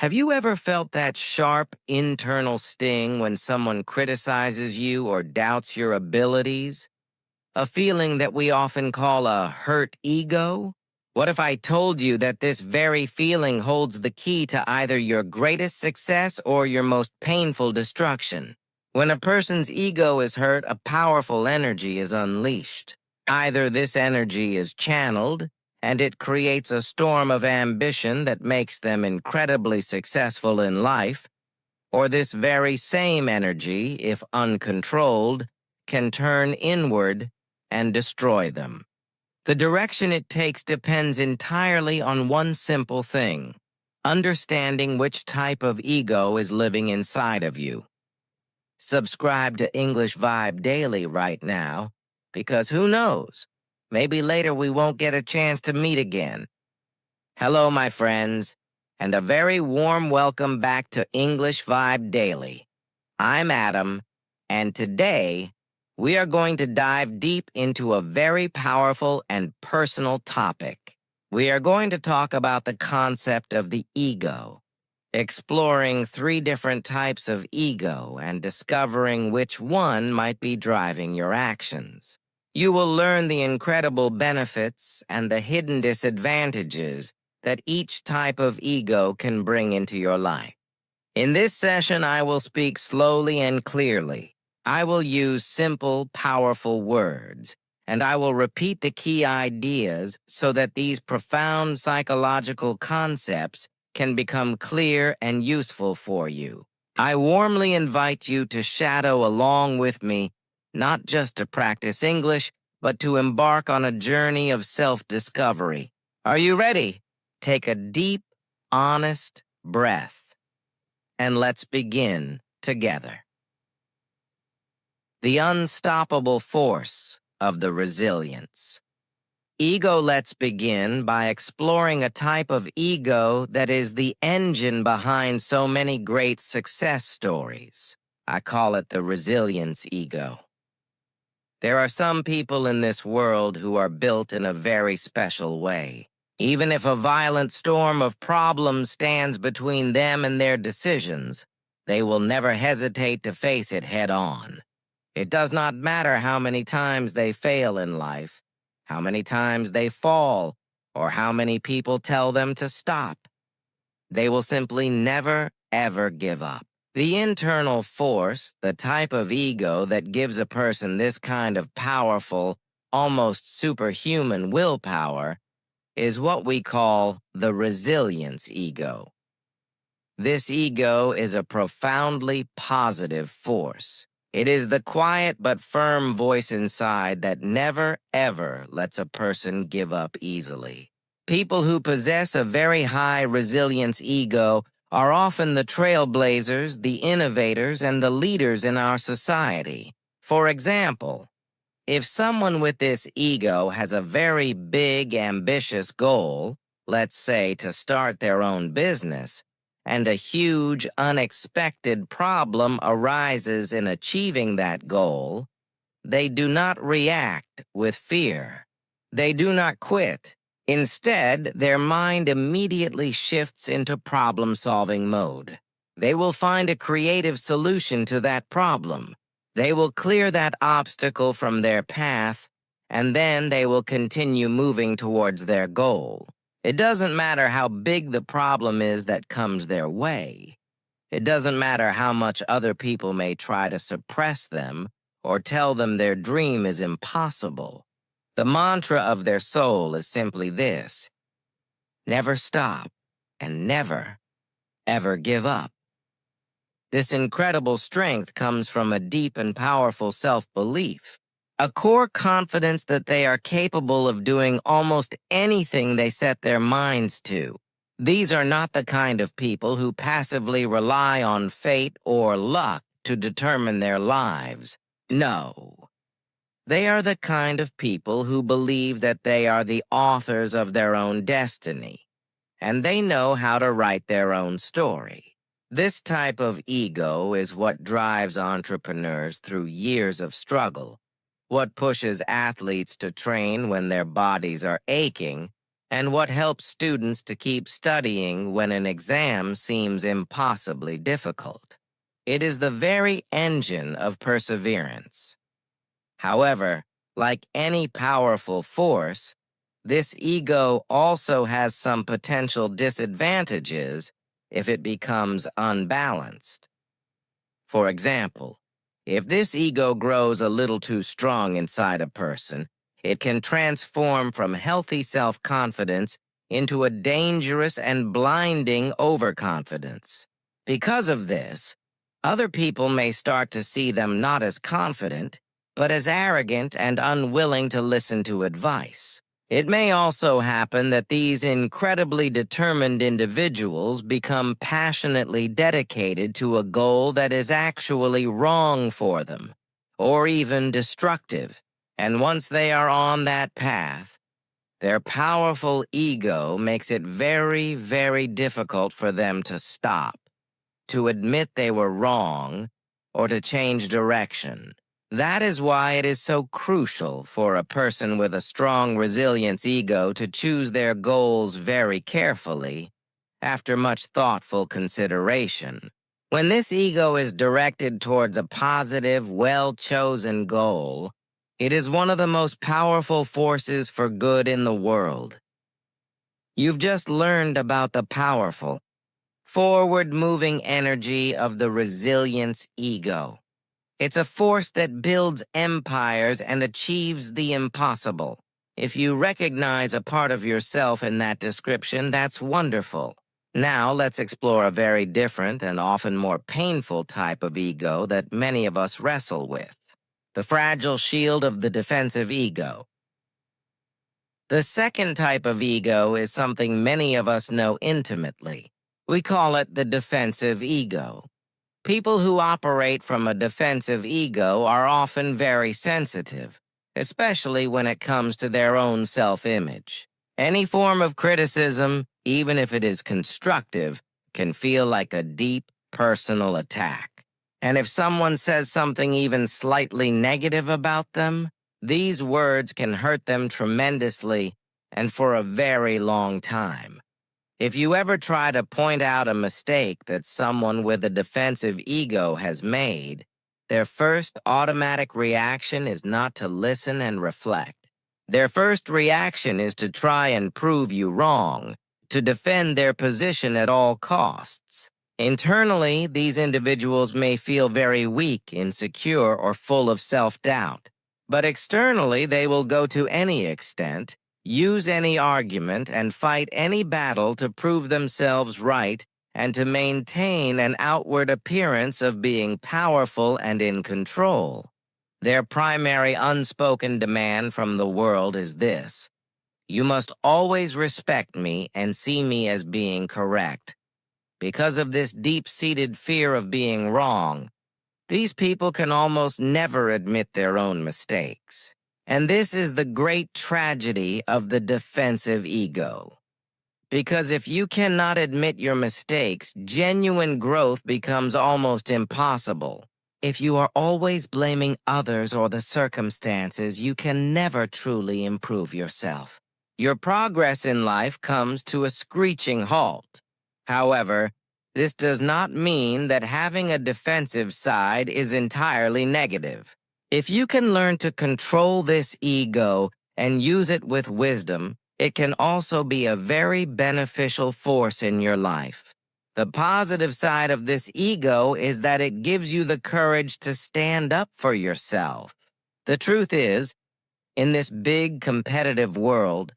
Have you ever felt that sharp internal sting when someone criticizes you or doubts your abilities? A feeling that we often call a hurt ego? What if I told you that this very feeling holds the key to either your greatest success or your most painful destruction? When a person's ego is hurt, a powerful energy is unleashed. Either this energy is channeled, and it creates a storm of ambition that makes them incredibly successful in life, or this very same energy, if uncontrolled, can turn inward and destroy them. The direction it takes depends entirely on one simple thing: understanding which type of ego is living inside of you. Subscribe to English Vibe Daily right now, because who knows, maybe later we won't get a chance to meet again. Hello, my friends, and a very warm welcome back to English Vibe Daily. I'm Adam, and today we are going to dive deep into a very powerful and personal topic. We are going to talk about the concept of the ego, exploring 3 different types of ego and discovering which one might be driving your actions. You will learn the incredible benefits and the hidden disadvantages that each type of ego can bring into your life. In this session, I will speak slowly and clearly. I will use simple, powerful words, and I will repeat the key ideas so that these profound psychological concepts can become clear and useful for you. I warmly invite you to shadow along with me, not just to practice English, but to embark on a journey of self-discovery. Are you ready? Take a deep, honest breath, and let's begin together. The unstoppable force of the resilience. Ego. Let's begin by exploring a type of ego that is the engine behind so many great success stories. I call it the resilience ego. There are some people in this world who are built in a very special way. Even if a violent storm of problems stands between them and their decisions, they will never hesitate to face it head on. It does not matter how many times they fail in life, how many times they fall, or how many people tell them to stop. They will simply never, ever give up. The internal force, the type of ego that gives a person this kind of powerful, almost superhuman willpower, is what we call the resilience ego. This ego is a profoundly positive force. It is the quiet but firm voice inside that never, ever lets a person give up easily. People who possess a very high resilience ego are often the trailblazers, the innovators, and the leaders in our society. For example, if someone with this ego has a very big, ambitious goal, let's say to start their own business, and a huge, unexpected problem arises in achieving that goal, they do not react with fear. They do not quit. Instead, their mind immediately shifts into problem-solving mode. They will find a creative solution to that problem. They will clear that obstacle from their path, and then they will continue moving towards their goal. It doesn't matter how big the problem is that comes their way. It doesn't matter how much other people may try to suppress them or tell them their dream is impossible. The mantra of their soul is simply this: never stop and never, ever give up. This incredible strength comes from a deep and powerful self-belief, a core confidence that they are capable of doing almost anything they set their minds to. These are not the kind of people who passively rely on fate or luck to determine their lives. No. They are the kind of people who believe that they are the authors of their own destiny, and they know how to write their own story. This type of ego is what drives entrepreneurs through years of struggle, what pushes athletes to train when their bodies are aching, and what helps students to keep studying when an exam seems impossibly difficult. It is the very engine of perseverance. However, like any powerful force, this ego also has some potential disadvantages if it becomes unbalanced. For example, if this ego grows a little too strong inside a person, it can transform from healthy self-confidence into a dangerous and blinding overconfidence. Because of this, other people may start to see them not as confident, but as arrogant and unwilling to listen to advice. It may also happen that these incredibly determined individuals become passionately dedicated to a goal that is actually wrong for them, or even destructive, and once they are on that path, their powerful ego makes it very, very difficult for them to stop, to admit they were wrong, or to change direction. That is why it is so crucial for a person with a strong resilience ego to choose their goals very carefully after much thoughtful consideration. When this ego is directed towards a positive, well-chosen goal, it is one of the most powerful forces for good in the world. You've just learned about the powerful, forward-moving energy of the resilience ego. It's a force that builds empires and achieves the impossible. If you recognize a part of yourself in that description, that's wonderful. Now let's explore a very different and often more painful type of ego that many of us wrestle with: the fragile shield of the defensive ego. The second type of ego is something many of us know intimately. We call it the defensive ego. People who operate from a defensive ego are often very sensitive, especially when it comes to their own self-image. Any form of criticism, even if it is constructive, can feel like a deep, personal attack. And if someone says something even slightly negative about them, these words can hurt them tremendously and for a very long time. If you ever try to point out a mistake that someone with a defensive ego has made, their first automatic reaction is not to listen and reflect. Their first reaction is to try and prove you wrong, to defend their position at all costs. Internally, these individuals may feel very weak, insecure, or full of self-doubt. But externally, they will go to any extent, use any argument, and fight any battle to prove themselves right and to maintain an outward appearance of being powerful and in control. Their primary unspoken demand from the world is this: you must always respect me and see me as being correct. Because of this deep-seated fear of being wrong, these people can almost never admit their own mistakes. And this is the great tragedy of the defensive ego. Because if you cannot admit your mistakes, genuine growth becomes almost impossible. If you are always blaming others or the circumstances, you can never truly improve yourself. Your progress in life comes to a screeching halt. However, this does not mean that having a defensive side is entirely negative. If you can learn to control this ego and use it with wisdom, it can also be a very beneficial force in your life. The positive side of this ego is that it gives you the courage to stand up for yourself. The truth is, in this big competitive world,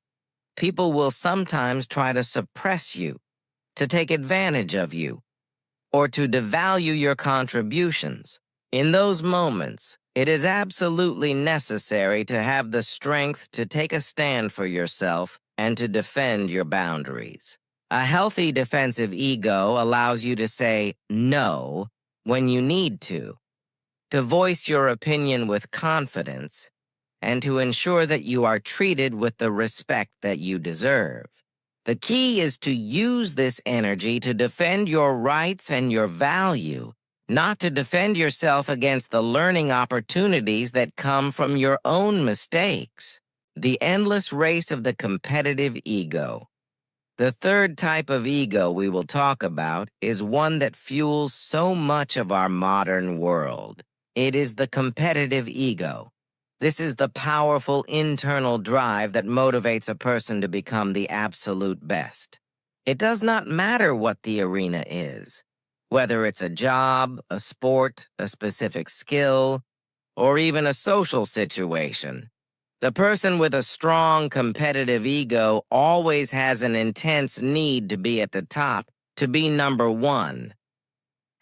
people will sometimes try to suppress you, to take advantage of you, or to devalue your contributions. In those moments, it is absolutely necessary to have the strength to take a stand for yourself and to defend your boundaries. A healthy defensive ego allows you to say no when you need to voice your opinion with confidence, and to ensure that you are treated with the respect that you deserve. The key is to use this energy to defend your rights and your value, not to defend yourself against the learning opportunities that come from your own mistakes. The endless race of the competitive ego. The third type of ego we will talk about is one that fuels so much of our modern world. It is the competitive ego. This is the powerful internal drive that motivates a person to become the absolute best. It does not matter what the arena is, whether it's a job, a sport, a specific skill, or even a social situation. The person with a strong competitive ego always has an intense need to be at the top, to be number one.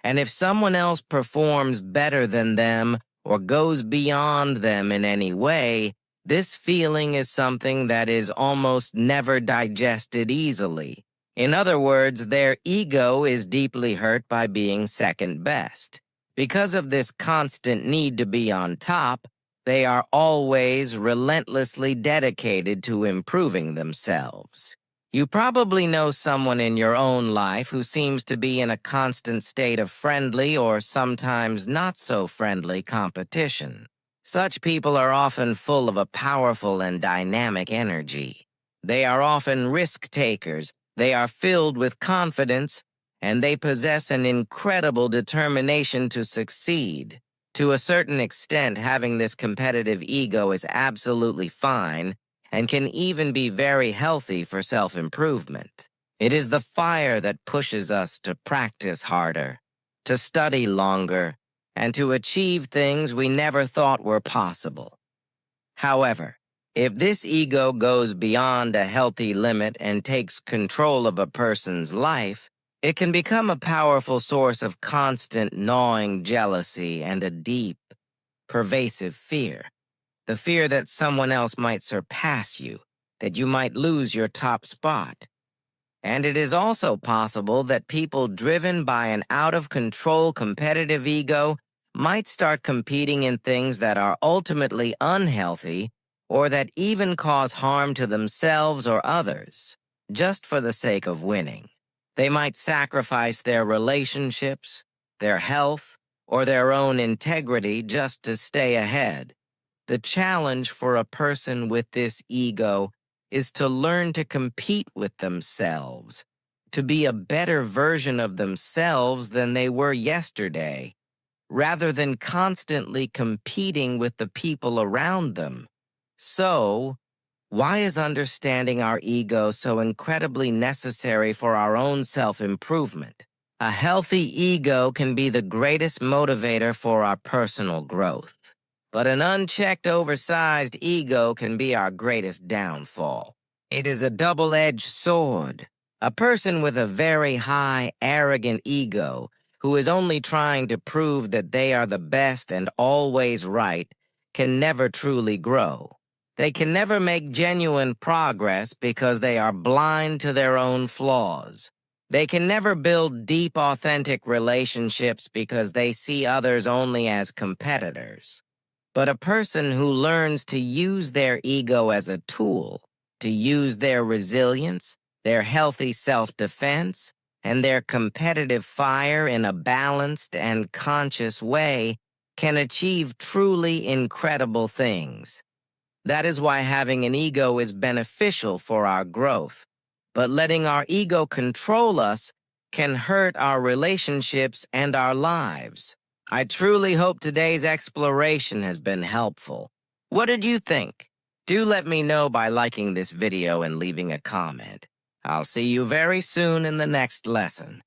And if someone else performs better than them or goes beyond them in any way, this feeling is something that is almost never digested easily. In other words, their ego is deeply hurt by being second best. Because of this constant need to be on top, they are always relentlessly dedicated to improving themselves. You probably know someone in your own life who seems to be in a constant state of friendly or sometimes not so friendly competition. Such people are often full of a powerful and dynamic energy. They are often risk takers, they are filled with confidence, and they possess an incredible determination to succeed. To a certain extent, having this competitive ego is absolutely fine and can even be very healthy for self-improvement. It is the fire that pushes us to practice harder, to study longer, and to achieve things we never thought were possible. However, if this ego goes beyond a healthy limit and takes control of a person's life, it can become a powerful source of constant gnawing jealousy and a deep, pervasive fear. The fear that someone else might surpass you, that you might lose your top spot. And it is also possible that people driven by an out-of-control competitive ego might start competing in things that are ultimately unhealthy or that even cause harm to themselves or others, just for the sake of winning. They might sacrifice their relationships, their health, or their own integrity just to stay ahead. The challenge for a person with this ego is to learn to compete with themselves, to be a better version of themselves than they were yesterday, rather than constantly competing with the people around them. So, why is understanding our ego so incredibly necessary for our own self-improvement? A healthy ego can be the greatest motivator for our personal growth. But an unchecked, oversized ego can be our greatest downfall. It is a double-edged sword. A person with a very high, arrogant ego, who is only trying to prove that they are the best and always right, can never truly grow. They can never make genuine progress because they are blind to their own flaws. They can never build deep, authentic relationships because they see others only as competitors. But a person who learns to use their ego as a tool, to use their resilience, their healthy self-defense, and their competitive fire in a balanced and conscious way, can achieve truly incredible things. That is why having an ego is beneficial for our growth. But letting our ego control us can hurt our relationships and our lives. I truly hope today's exploration has been helpful. What did you think? Do let me know by liking this video and leaving a comment. I'll see you very soon in the next lesson.